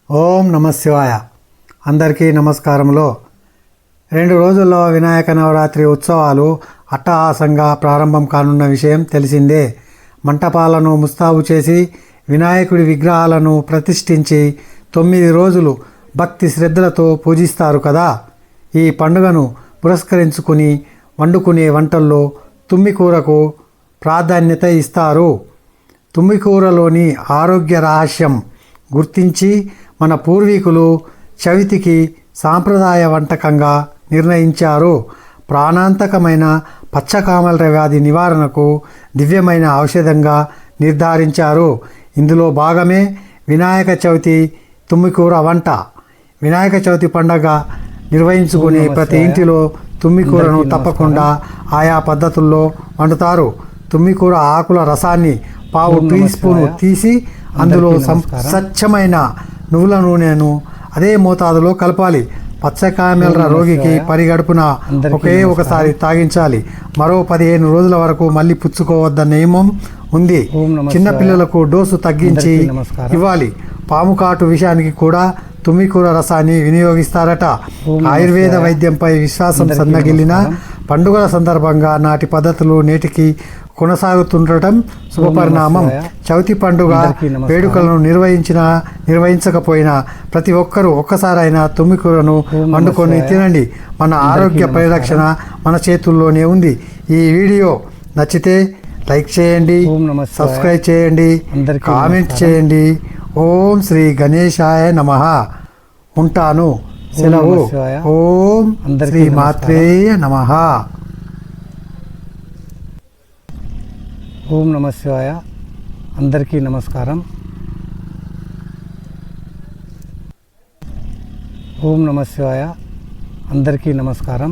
ఓం నమ శివాయ. అందరికీ నమస్కారములు. 2 రోజుల్లో వినాయక నవరాత్రి ఉత్సవాలు అట్టహాసంగా ప్రారంభం కానున్న విషయం తెలిసిందే. మంటపాలను ముస్తాబు చేసి వినాయకుడి విగ్రహాలను ప్రతిష్ఠించి 9 రోజులు భక్తి శ్రద్ధలతో పూజిస్తారు కదా. ఈ పండుగను పురస్కరించుకుని వండుకునే వంటల్లో తుమ్మికూరకు ప్రాధాన్యత ఇస్తారు. తుమ్మికూరలోని ఆరోగ్య రహస్యం గుర్తించి మన పూర్వీకులు చవితికి సాంప్రదాయ వంటకంగా నిర్ణయించారు. ప్రాణాంతకమైన పచ్చకామల వ్యాధి నివారణకు దివ్యమైన ఔషధంగా నిర్ధారించారు. ఇందులో భాగమే వినాయక చవితి తుమ్మికూర వంట. వినాయక చవితి పండగ నిర్వహించుకునే ప్రతి ఇంటిలో తుమ్మికూరను తప్పకుండా ఆయా పద్ధతుల్లో వండుతారు. తుమ్మికూర ఆకుల రసాన్ని పావు టీ స్పూను తీసి అందులో స్వచ్ఛమైన నువ్వుల నూనెను అదే మోతాదులో కలపాలి. పచ్చకామెల రోగికి పరిగడుపున ఒకసారి తాగించాలి. మరో 15 రోజుల వరకు మళ్ళీ పుచ్చుకోవద్దన్న నియమం ఉంది. చిన్నపిల్లలకు డోసు తగ్గించి ఇవ్వాలి. పాము కాటు విషయానికి కూడా తుమ్మికూర రసాన్ని వినియోగిస్తారట. ఆయుర్వేద వైద్యంపై విశ్వాసం సన్నగిల్లిన పండుగల సందర్భంగా నాటి పద్ధతులు నేటికి కొనసాగుతుండటం శుభపరిణామం. చవితి పండుగ వేడుకలను నిర్వహించకపోయినా ప్రతి ఒక్కరూ ఒక్కసారైనా తుమ్మికూరను వండుకొని తినండి. మన ఆరోగ్య పరిరక్షణ మన చేతుల్లోనే ఉంది. ఈ వీడియో నచ్చితే లైక్ చేయండి, సబ్స్క్రైబ్ చేయండి, కామెంట్ చేయండి. ఓం శ్రీ గణేశాయ నమః. ఉంటాను. సెలవు. ఓం శ్రీ మాత్రేయ నమః. ఓం నమ శివాయ. అందరికీ నమస్కారం. ఓం నమ శివాయ. అందరికీ నమస్కారం.